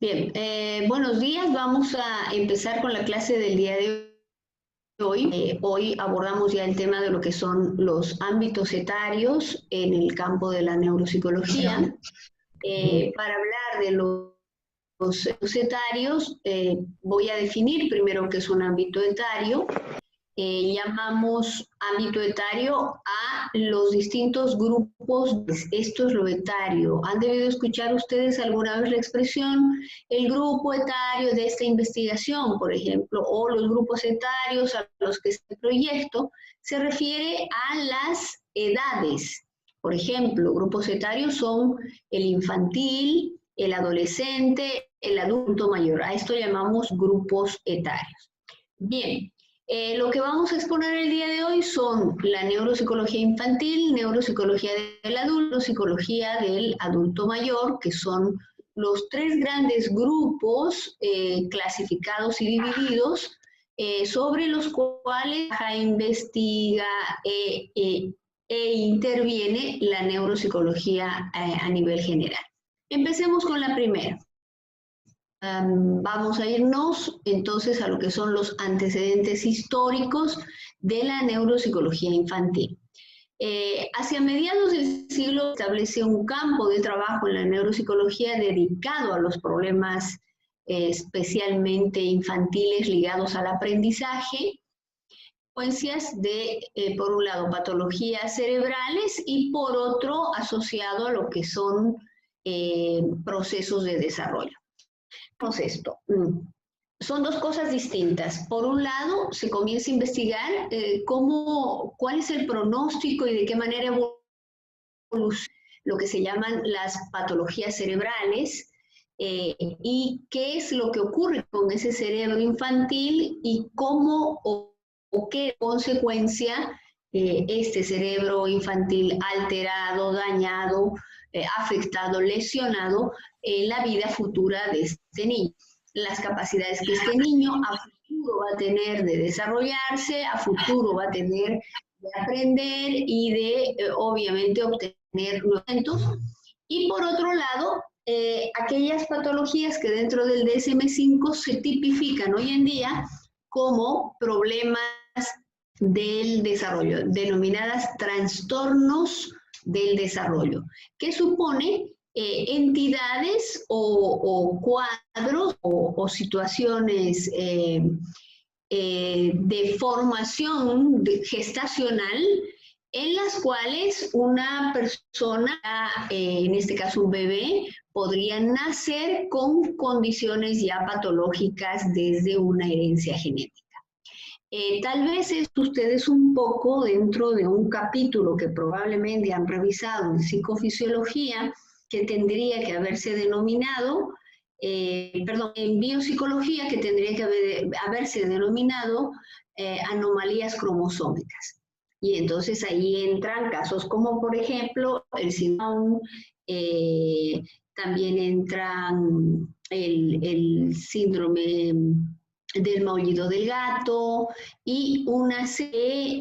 Bien, buenos días. Vamos a empezar con la clase del día de hoy. Hoy abordamos ya el tema de lo que son los ámbitos etarios en el campo de la neuropsicología. Para hablar de los etarios, voy a definir primero qué es un ámbito etario. Llamamos ámbito etario a los distintos grupos. Esto es lo etario. ¿Han debido escuchar ustedes alguna vez la expresión el grupo etario de esta investigación, por ejemplo, o los grupos etarios a los que este proyecto se refiere a las edades? Por ejemplo, grupos etarios son el infantil, el adolescente, el adulto mayor. A esto llamamos grupos etarios. Bien. Lo que vamos a exponer el día de hoy son la neuropsicología infantil, neuropsicología del adulto, psicología del adulto mayor, que son los tres grandes grupos clasificados y divididos sobre los cuales investiga e interviene la neuropsicología a nivel general. Empecemos con la primera. Vamos a irnos entonces a lo que son los antecedentes históricos de la neuropsicología infantil. Hacia mediados del siglo se establece un campo de trabajo en la neuropsicología dedicado a los problemas especialmente infantiles ligados al aprendizaje, consecuencias de, por un lado, patologías cerebrales y por otro, asociado a lo que son procesos de desarrollo. Esto. Son dos cosas distintas. Por un lado, se comienza a investigar cuál es el pronóstico y de qué manera evoluciona lo que se llaman las patologías cerebrales y qué es lo que ocurre con ese cerebro infantil y cómo o qué consecuencia este cerebro infantil alterado, dañado, afectado, lesionado en la vida futura de este niño. Las capacidades que este niño a futuro va a tener de desarrollarse, a futuro va a tener de aprender y de, obviamente, obtener nuevos. Y por otro lado, aquellas patologías que dentro del DSM-5 se tipifican hoy en día como problemas del desarrollo, denominadas trastornos del desarrollo, que supone entidades o cuadros o situaciones de formación gestacional en las cuales una persona, en este caso un bebé, podría nacer con condiciones ya patológicas desde una herencia genética. Tal vez esto ustedes un poco dentro de un capítulo que probablemente han revisado en psicofisiología, que tendría que haberse denominado, en biopsicología, que tendría que haberse denominado anomalías cromosómicas. Y entonces ahí entran casos como, por ejemplo, el síndrome, también entran el síndrome del maullido del gato y una serie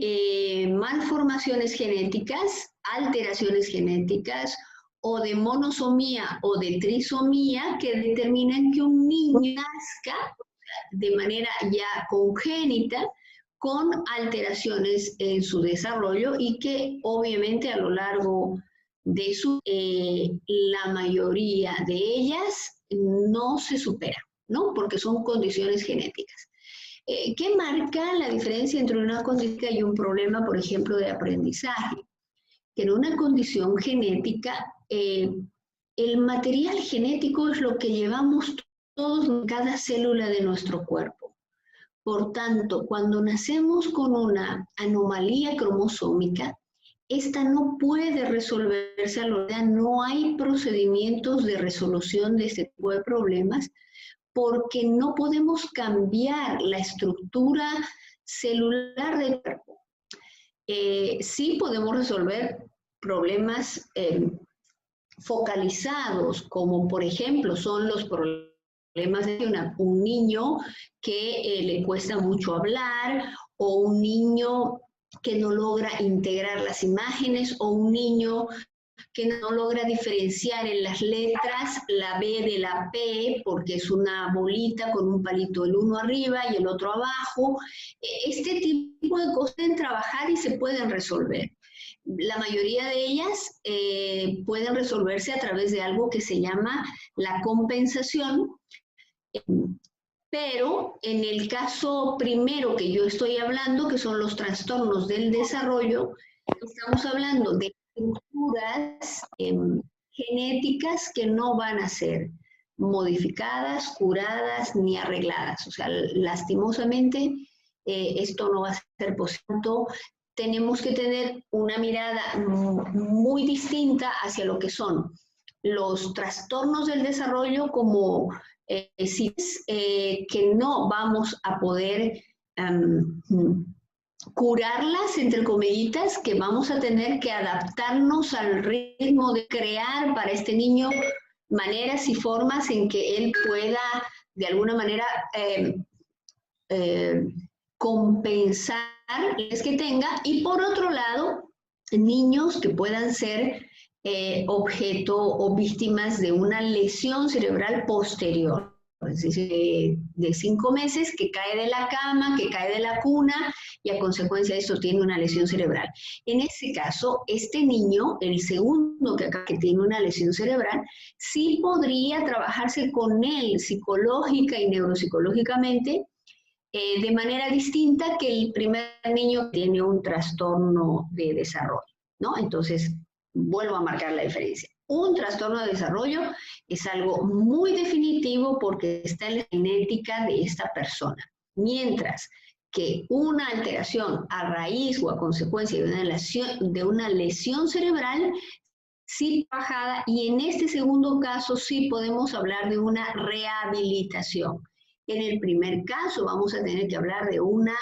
de malformaciones genéticas, alteraciones genéticas o de monosomía o de trisomía que determinan que un niño nazca de manera ya congénita con alteraciones en su desarrollo y que obviamente a lo largo de la mayoría de ellas no se supera, ¿no? Porque son condiciones genéticas. ¿Qué marca la diferencia entre una condición y un problema, por ejemplo, de aprendizaje? Que en una condición genética, el material genético es lo que llevamos todos en cada célula de nuestro cuerpo. Por tanto, cuando nacemos con una anomalía cromosómica, esta no puede resolverse a lo largo, no hay procedimientos de resolución de este tipo de problemas porque no podemos cambiar la estructura celular del cuerpo. Sí podemos resolver problemas focalizados, como por ejemplo son los problemas de un niño que le cuesta mucho hablar, o un niño que no logra integrar las imágenes, o un niño que no logra diferenciar en las letras la B de la P, porque es una bolita con un palito, el uno arriba y el otro abajo. Este tipo de cosas pueden trabajar y se pueden resolver. La mayoría de ellas pueden resolverse a través de algo que se llama la compensación, pero en el caso primero que yo estoy hablando, que son los trastornos del desarrollo, estamos hablando de estructuras genéticas que no van a ser modificadas, curadas ni arregladas. O sea, lastimosamente esto no va a ser posible. Tenemos que tener una mirada muy distinta hacia lo que son los trastornos del desarrollo como que no vamos a poder curarlas, entre comillitas, que vamos a tener que adaptarnos al ritmo de crear para este niño maneras y formas en que él pueda de alguna manera compensar las que tenga, y por otro lado, niños que puedan ser objeto o víctimas de una lesión cerebral posterior, es decir, de 5 meses, que cae de la cama, que cae de la cuna y a consecuencia de esto tiene una lesión cerebral. En ese caso, este niño, el segundo que tiene una lesión cerebral, sí podría trabajarse con él psicológica y neuropsicológicamente de manera distinta que el primer niño que tiene un trastorno de desarrollo, ¿no? Entonces, vuelvo a marcar la diferencia. Un trastorno de desarrollo es algo muy definitivo porque está en la genética de esta persona, mientras que una alteración a raíz o a consecuencia de una lesión cerebral sí trabajada, y en este segundo caso sí podemos hablar de una rehabilitación. En el primer caso vamos a tener que hablar de una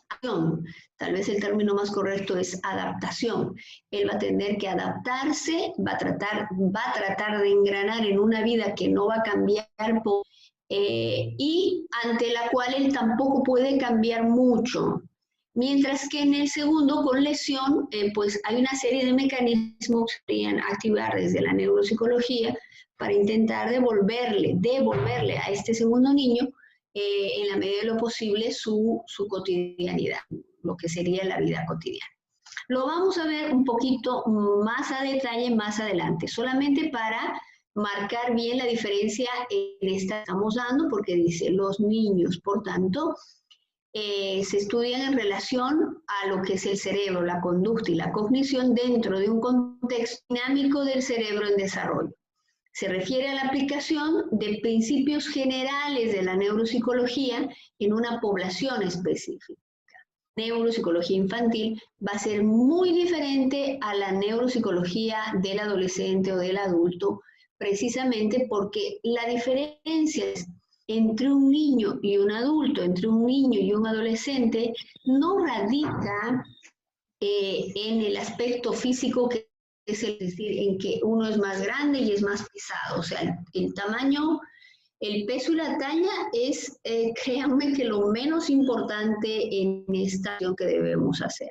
acción. Tal vez el término más correcto es adaptación. Él va a tener que adaptarse, va a tratar de engranar en una vida que no va a cambiar y ante la cual él tampoco puede cambiar mucho. Mientras que en el segundo, con lesión, pues hay una serie de mecanismos que se podrían activar desde la neuropsicología para intentar devolverle a este segundo niño en la medida de lo posible su cotidianidad, lo que sería la vida cotidiana. Lo vamos a ver un poquito más a detalle más adelante, solamente para marcar bien la diferencia en esta que estamos dando, porque dice los niños, por tanto, se estudian en relación a lo que es el cerebro, la conducta y la cognición dentro de un contexto dinámico del cerebro en desarrollo. Se refiere a la aplicación de principios generales de la neuropsicología en una población específica. Neuropsicología infantil va a ser muy diferente a la neuropsicología del adolescente o del adulto, precisamente porque la diferencia entre un niño y un adulto, entre un niño y un adolescente, no radica en el aspecto físico, que es decir, en que uno es más grande y es más pesado. O sea, el tamaño, el peso y la talla es, créanme, que lo menos importante en esta acción que debemos hacer.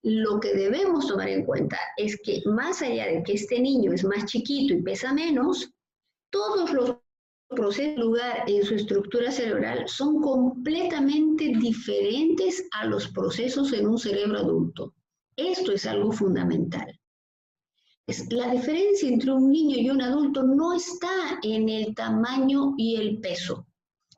Lo que debemos tomar en cuenta es que más allá de que este niño es más chiquito y pesa menos, todos los procesos de lugar en su estructura cerebral son completamente diferentes a los procesos en un cerebro adulto. Esto es algo fundamental. La diferencia entre un niño y un adulto no está en el tamaño y el peso.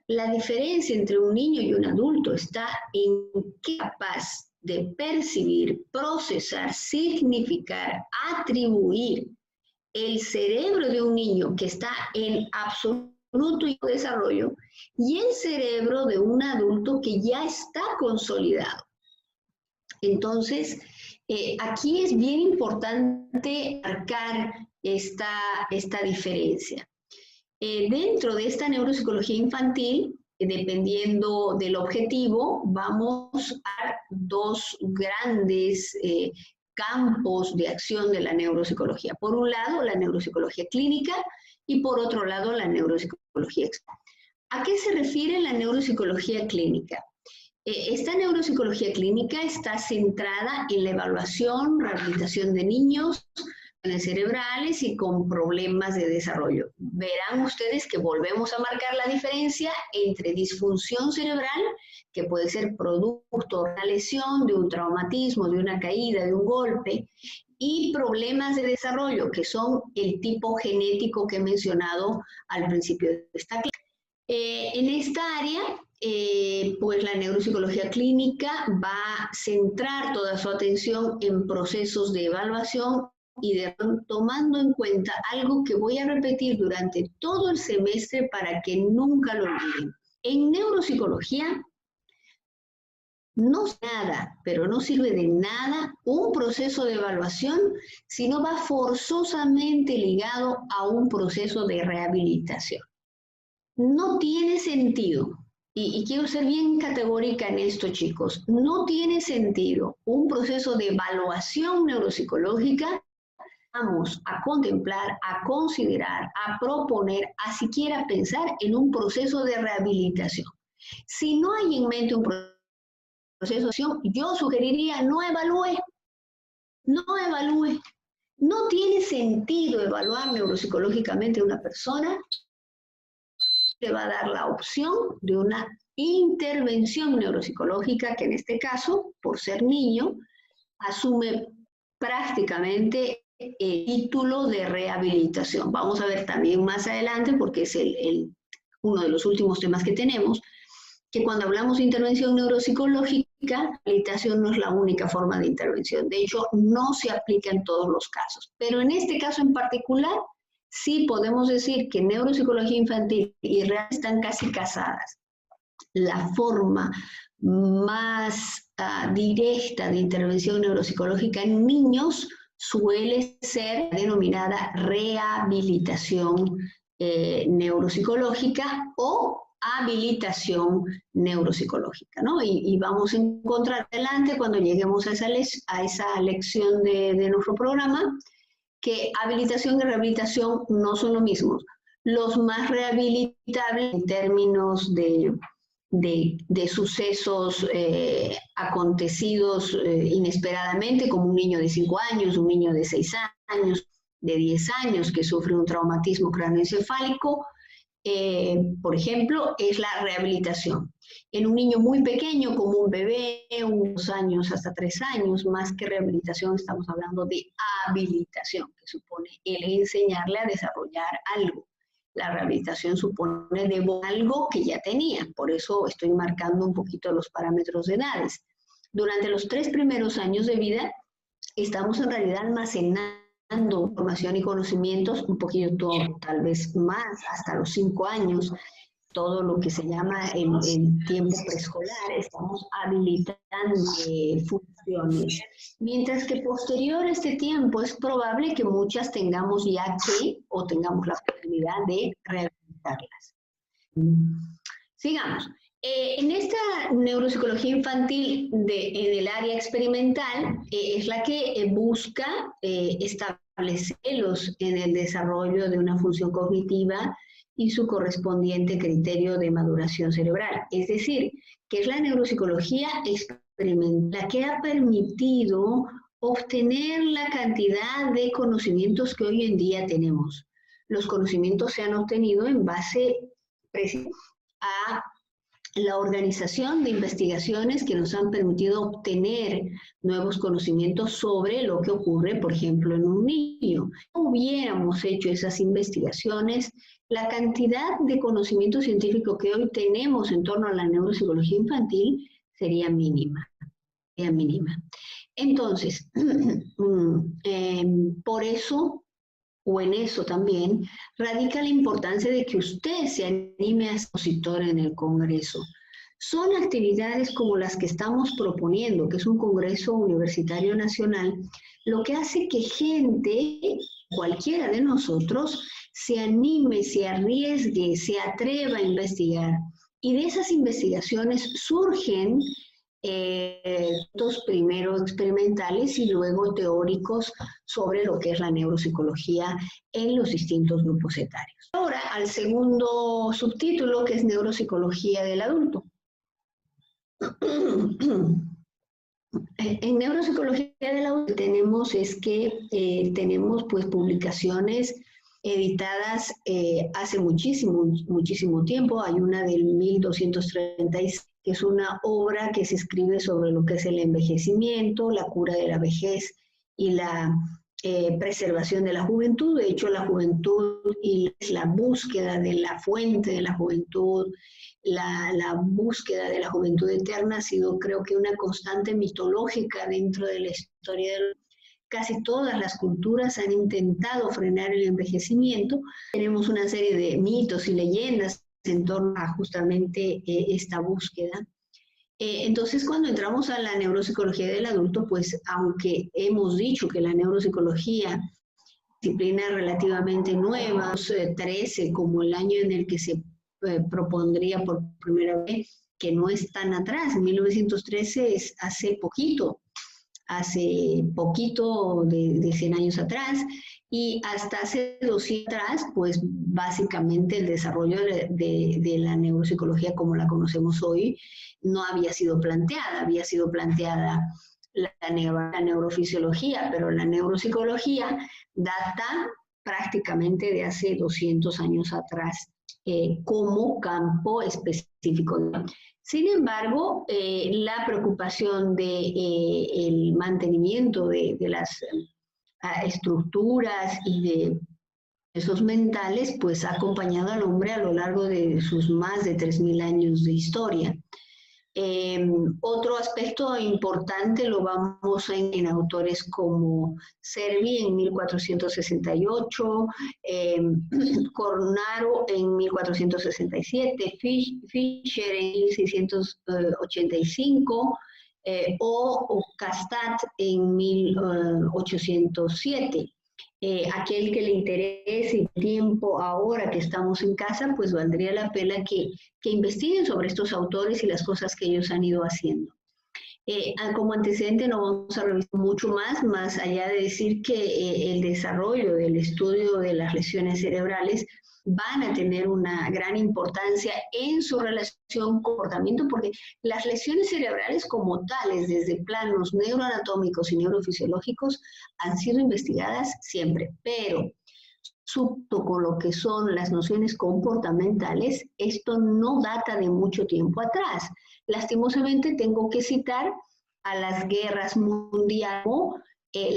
La diferencia entre un niño y un adulto está en qué es capaz de percibir, procesar, significar, atribuir el cerebro de un niño que está en absoluto desarrollo y el cerebro de un adulto que ya está consolidado. Entonces, aquí es bien importante marcar esta diferencia. Dentro de esta neuropsicología infantil, dependiendo del objetivo, vamos a dos grandes campos de acción de la neuropsicología. Por un lado, la neuropsicología clínica y por otro lado, la neuropsicología. ¿A qué se refiere la neuropsicología clínica? Esta neuropsicología clínica está centrada en la evaluación, rehabilitación de niños cerebrales y con problemas de desarrollo. Verán ustedes que volvemos a marcar la diferencia entre disfunción cerebral, que puede ser producto de una lesión, de un traumatismo, de una caída, de un golpe, y problemas de desarrollo, que son el tipo genético que he mencionado al principio de esta clase. En esta área, pues la neuropsicología clínica va a centrar toda su atención en procesos de evaluación y tomando en cuenta algo que voy a repetir durante todo el semestre para que nunca lo olviden. En neuropsicología no es nada, pero no sirve de nada un proceso de evaluación si no va forzosamente ligado a un proceso de rehabilitación. No tiene sentido, y quiero ser bien categórica en esto, chicos, no tiene sentido un proceso de evaluación neuropsicológica. Vamos a contemplar, a considerar, a proponer, a siquiera pensar en un proceso de rehabilitación. Si no hay en mente un proceso de evaluación, yo sugeriría no evalúe. No tiene sentido evaluar neuropsicológicamente a una persona. Le va a dar la opción de una intervención neuropsicológica que en este caso, por ser niño, asume prácticamente el título de rehabilitación. Vamos a ver también más adelante, porque es uno de los últimos temas que tenemos, que cuando hablamos de intervención neuropsicológica, la rehabilitación no es la única forma de intervención. De hecho, no se aplica en todos los casos. Pero en este caso en particular, sí podemos decir que neuropsicología infantil y real están casi casadas. La forma más directa de intervención neuropsicológica en niños suele ser denominada rehabilitación neuropsicológica o habilitación neuropsicológica, ¿no? Y vamos a encontrar adelante cuando lleguemos a esa lección de nuestro programa, que habilitación y rehabilitación no son lo mismo. Los más rehabilitables en términos de sucesos acontecidos inesperadamente, como un niño de 5 años, un niño de 6 años, de 10 años que sufre un traumatismo cráneoencefálico, por ejemplo, es la rehabilitación. En un niño muy pequeño, como un bebé, unos años hasta 3 años, más que rehabilitación, estamos hablando de habilitación, que supone el enseñarle a desarrollar algo. La rehabilitación supone algo que ya tenía, por eso estoy marcando un poquito los parámetros de edades. Durante los 3 primeros años de vida, estamos en realidad almacenando información y conocimientos, un poquito tal vez más, hasta los 5 años, todo lo que se llama el tiempo preescolar, estamos habilitando funciones. Mientras que posterior a este tiempo es probable que muchas tengamos ya o tengamos la posibilidad de rehabilitarlas. Sigamos. En esta neuropsicología infantil en el área experimental es la que busca establecerlos en el desarrollo de una función cognitiva y su correspondiente criterio de maduración cerebral. Es decir, que es la neuropsicología experimental la que ha permitido obtener la cantidad de conocimientos que hoy en día tenemos. Los conocimientos se han obtenido en base a la organización de investigaciones que nos han permitido obtener nuevos conocimientos sobre lo que ocurre, por ejemplo, en un niño. Si no hubiéramos hecho esas investigaciones, la cantidad de conocimiento científico que hoy tenemos en torno a la neuropsicología infantil sería mínima. Entonces, por eso, o en eso también, radica la importancia de que usted se anime a ser expositor en el Congreso. Son actividades como las que estamos proponiendo, que es un Congreso Universitario Nacional, lo que hace que gente, cualquiera de nosotros, se anime, se arriesgue, se atreva a investigar. Y de esas investigaciones surgen primero experimentales y luego teóricos sobre lo que es la neuropsicología en los distintos grupos etarios. Ahora, al segundo subtítulo, que es neuropsicología del adulto. En neuropsicología del autismo tenemos es que tenemos pues publicaciones editadas hace muchísimo tiempo. Hay una del 1236, que es una obra que se escribe sobre lo que es el envejecimiento, la cura de la vejez y la preservación de la juventud. De hecho, la juventud y la búsqueda de la fuente de la juventud, la búsqueda de la juventud eterna ha sido, creo que, una constante mitológica dentro de la historia del... Casi todas las culturas han intentado frenar el envejecimiento. Tenemos una serie de mitos y leyendas en torno a justamente esta búsqueda. Entonces, cuando entramos a la neuropsicología del adulto, pues aunque hemos dicho que la neuropsicología, disciplina relativamente nueva, 13 como el año en el que se propondría por primera vez, que no es tan atrás, 1913 es hace poquito de 100 años atrás, y hasta hace 200 atrás, pues básicamente el desarrollo de la neuropsicología como la conocemos hoy no había sido planteada la neurofisiología, pero la neuropsicología data prácticamente de hace 200 años atrás como campo específico. Sin embargo, la preocupación del mantenimiento de las estructuras y de esos mentales, pues ha acompañado al hombre a lo largo de sus más de 3000 años de historia. Otro aspecto importante lo vamos en autores como Servi en 1468, Cornaro en 1467, Fischer en 1685 o Castat en 1807. Aquel que le interese el tiempo ahora que estamos en casa, pues valdría la pena que investiguen sobre estos autores y las cosas que ellos han ido haciendo. Como antecedente no vamos a revisar mucho más allá de decir que el desarrollo del estudio de las lesiones cerebrales van a tener una gran importancia en su relación comportamiento, porque las lesiones cerebrales como tales, desde planos neuroanatómicos y neurofisiológicos, han sido investigadas siempre, pero junto con lo que son las nociones comportamentales, esto no data de mucho tiempo atrás. Lastimosamente tengo que citar a las guerras mundiales,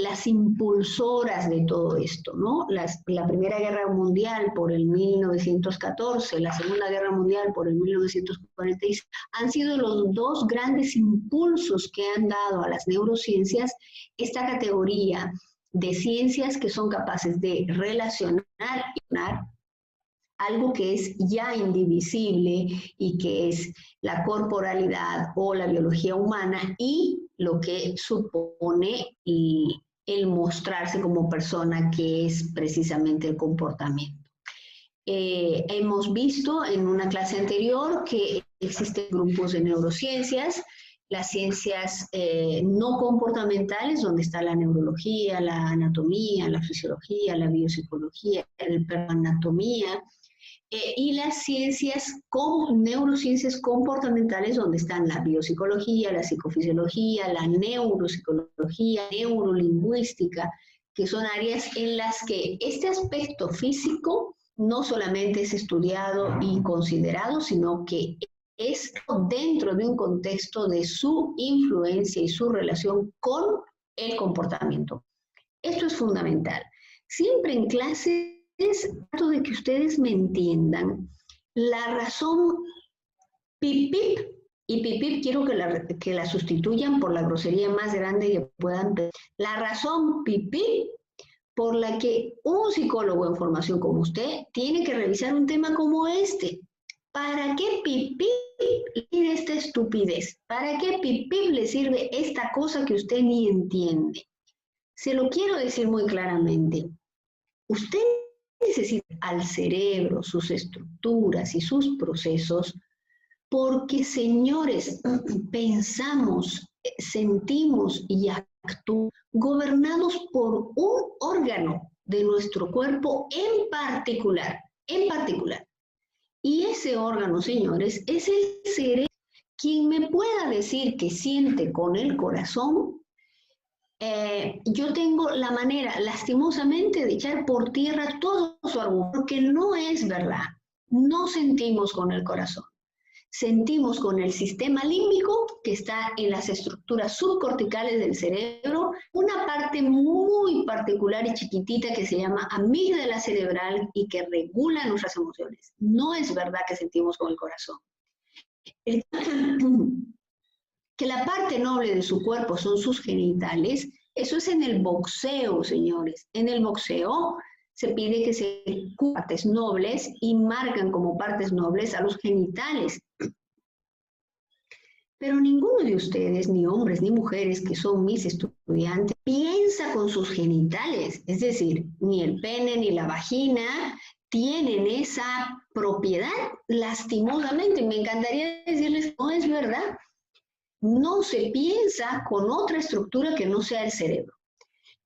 las impulsoras de todo esto, ¿no? La Primera Guerra Mundial por el 1914, la Segunda Guerra Mundial por el 1946, han sido los dos grandes impulsos que han dado a las neurociencias esta categoría de ciencias que son capaces de relacionar algo que es ya indivisible y que es la corporalidad o la biología humana y lo que supone el mostrarse como persona, que es precisamente el comportamiento. Hemos visto en una clase anterior que existen grupos de neurociencias, las ciencias no comportamentales, donde está la neurología, la anatomía, la fisiología, la biopsicología, la anatomía, y las neurociencias comportamentales, donde están la biopsicología, la psicofisiología, la neuropsicología, neurolingüística, que son áreas en las que este aspecto físico no solamente es estudiado y considerado, sino que es dentro de un contexto de su influencia y su relación con el comportamiento. Esto es fundamental. Siempre en clase trato de que ustedes me entiendan la razón pipip, y pipip quiero que la sustituyan por la grosería más grande que puedan ver. La razón pipip por la que un psicólogo en formación como usted tiene que revisar un tema como este. ¿Para qué pipip le sirve esta estupidez? ¿Para qué pipip le sirve esta cosa que usted ni entiende? Se lo quiero decir muy claramente. Usted necesita al cerebro, sus estructuras y sus procesos, porque, señores, pensamos, sentimos y actuamos gobernados por un órgano de nuestro cuerpo en particular. Y ese órgano, señores, es el cerebro, Quien me pueda decir que siente con el corazón, yo tengo la manera, lastimosamente, de echar por tierra todo su argumento, porque no es verdad. No sentimos con el corazón. Sentimos con el sistema límbico, que está en las estructuras subcorticales del cerebro, una parte muy particular y chiquitita que se llama amígdala cerebral y que regula nuestras emociones. No es verdad que sentimos con el corazón. Que la parte noble de su cuerpo son sus genitales, eso es en el boxeo, señores. En el boxeo se pide que se partes nobles y marcan como partes nobles a los genitales. Pero ninguno de ustedes, ni hombres ni mujeres que son mis estudiantes, piensa con sus genitales. Es decir, ni el pene ni la vagina tienen esa propiedad, lastimosamente. Me encantaría decirles, no es verdad. No se piensa con otra estructura que no sea el cerebro.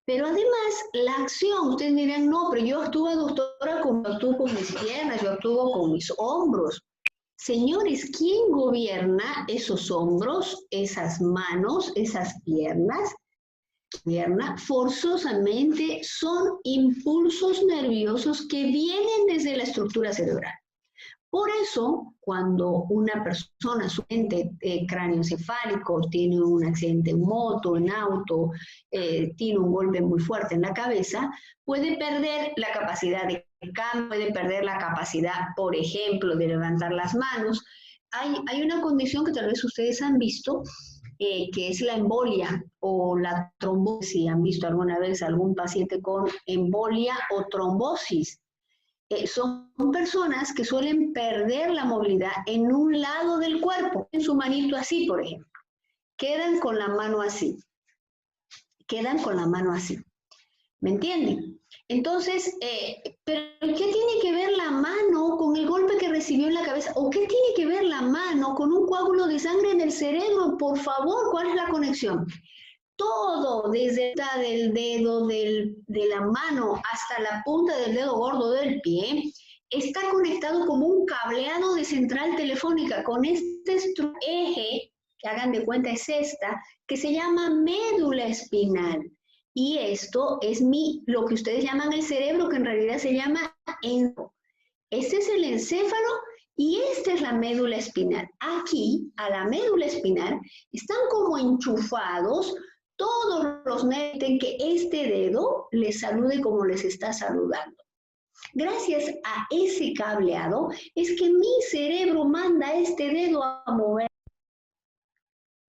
Pero además, la acción, ustedes dirán, no, pero yo actúo, doctora, como actúo con mis piernas, yo actúo con mis hombros. Señores, ¿quién gobierna esos hombros, esas manos, esas piernas? Forzosamente son impulsos nerviosos que vienen desde la estructura cerebral. Por eso, cuando una persona sufre cráneoencefálico, tiene un accidente en moto, en auto, tiene un golpe muy fuerte en la cabeza, puede perder la capacidad de cambio, puede perder la capacidad, por ejemplo, de levantar las manos. Hay una condición que tal vez ustedes han visto, que es la embolia o la trombosis. Si han visto alguna vez algún paciente con embolia o trombosis. Son personas que suelen perder la movilidad en un lado del cuerpo, en su manito así, por ejemplo. Quedan con la mano así. Quedan con la mano así. ¿Me entienden? Entonces, ¿pero qué tiene que ver la mano con el golpe que recibió en la cabeza? ¿O qué tiene que ver la mano con un coágulo de sangre en el cerebro? Por favor, ¿cuál es la conexión? Todo, desde el dedo de la mano hasta la punta del dedo gordo del pie, está conectado como un cableado de central telefónica con este eje, que hagan de cuenta es esta, que se llama médula espinal. Y esto es lo que ustedes llaman el cerebro, que en realidad se llama encéfalo. Este es el encéfalo y esta es la médula espinal. Aquí, a la médula espinal, están como enchufados todos los nervios en que este dedo les salude como les está saludando. Gracias a ese cableado es que mi cerebro manda a este dedo a mover.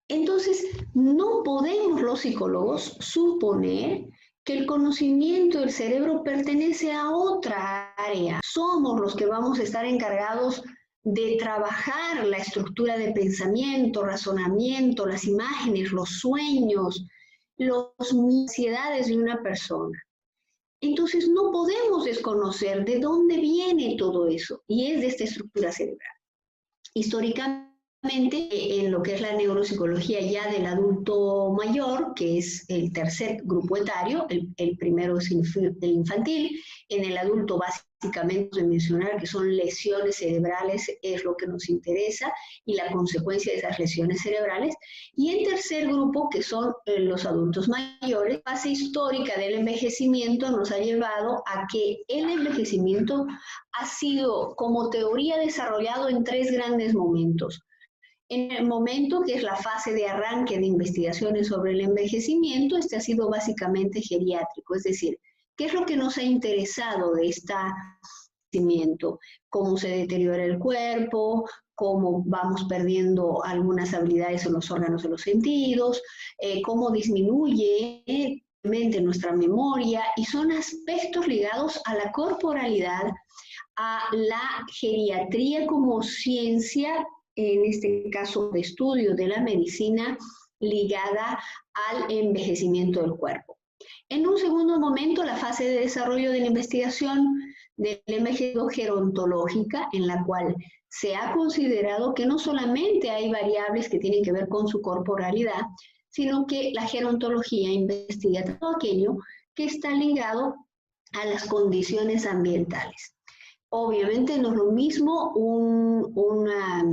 Entonces, no podemos los psicólogos suponer que el conocimiento del cerebro pertenece a otra área. Somos los que vamos a estar encargados de trabajar la estructura de pensamiento, razonamiento, las imágenes, los sueños, las ansiedades de una persona. Entonces no podemos desconocer de dónde viene todo eso, y es de esta estructura cerebral. Históricamente, en lo que es la neuropsicología ya del adulto mayor, que es el tercer grupo etario, el primero es el infantil, en el adulto básicamente de mencionar que son lesiones cerebrales, es lo que nos interesa, y la consecuencia de esas lesiones cerebrales, y en tercer grupo, que son los adultos mayores, la fase histórica del envejecimiento nos ha llevado a que el envejecimiento ha sido como teoría desarrollado en tres grandes momentos. En el momento que es la fase de arranque de investigaciones sobre el envejecimiento, este ha sido básicamente geriátrico, es decir, ¿qué es lo que nos ha interesado de este envejecimiento? Cómo se deteriora el cuerpo, cómo vamos perdiendo algunas habilidades en los órganos de los sentidos, cómo disminuye nuestra memoria, y son aspectos ligados a la corporalidad, a la geriatría como ciencia, en este caso de estudio de la medicina ligada al envejecimiento del cuerpo. En un segundo momento, la fase de desarrollo de la investigación del envejecimiento gerontológica, en la cual se ha considerado que no solamente hay variables que tienen que ver con su corporalidad, sino que la gerontología investiga todo aquello que está ligado a las condiciones ambientales. Obviamente no es lo mismo una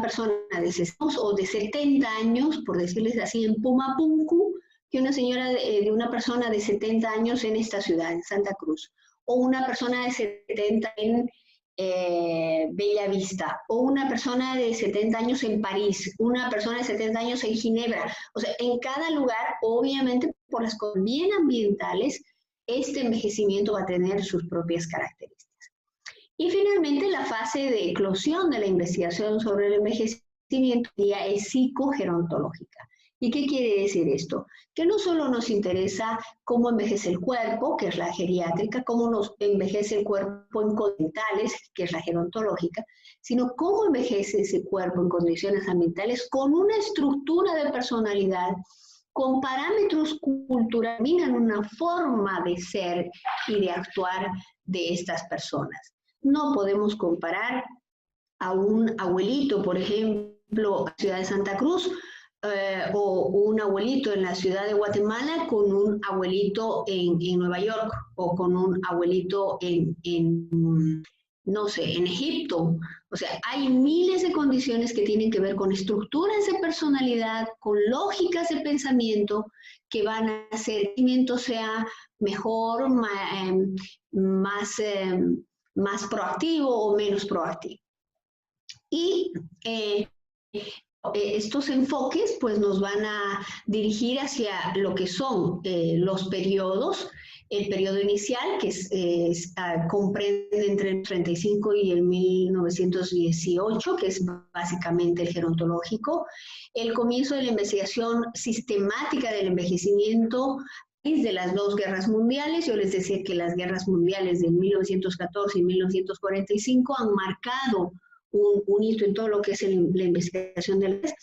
persona de 60 o de 70 años, por decirles así, en Pumapunku, que una señora de una persona de 70 años en esta ciudad, en Santa Cruz, o una persona de 70 en Bella Vista, o una persona de 70 años en París, una persona de 70 años en Ginebra. O sea, en cada lugar, obviamente, por las cosas bien ambientales, este envejecimiento va a tener sus propias características. Y finalmente, la fase de eclosión de la investigación sobre el envejecimiento es psicogerontológica. ¿Y qué quiere decir esto? Que no solo nos interesa cómo envejece el cuerpo, que es la geriátrica, cómo nos envejece el cuerpo en condiciones, que es la gerontológica, sino cómo envejece ese cuerpo en condiciones ambientales con una estructura de personalidad, con parámetros culturales, una forma de ser y de actuar de estas personas. No podemos comparar a un abuelito, por ejemplo, en la ciudad de Santa Cruz, o un abuelito en la ciudad de Guatemala con un abuelito en Nueva York, o con un abuelito no sé, en Egipto. O sea, hay miles de condiciones que tienen que ver con estructuras de personalidad, con lógicas de pensamiento, que van a hacer que el pensamiento sea mejor, más proactivo o menos proactivo. Y estos enfoques pues nos van a dirigir hacia lo que son los periodos. El periodo inicial, que comprende entre el 35 y el 1918, que es básicamente el gerontológico. El comienzo de la investigación sistemática del envejecimiento de las dos guerras mundiales. Yo les decía que las guerras mundiales de 1914 y 1945 han marcado un hito en todo lo que es la investigación de las,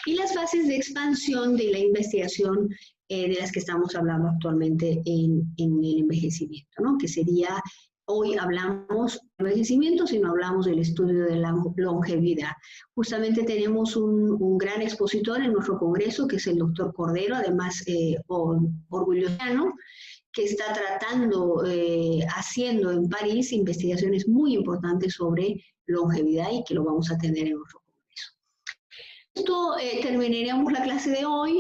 y las fases de expansión de la investigación de las que estamos hablando actualmente en el envejecimiento, ¿no? Que sería, hoy hablamos de envejecimiento, sino hablamos del estudio de la longevidad. Justamente tenemos un gran expositor en nuestro congreso, que es el doctor Cordero, además orgullosano, que está tratando, haciendo en París investigaciones muy importantes sobre longevidad y que lo vamos a tener en nuestro congreso. Esto terminaríamos la clase de hoy.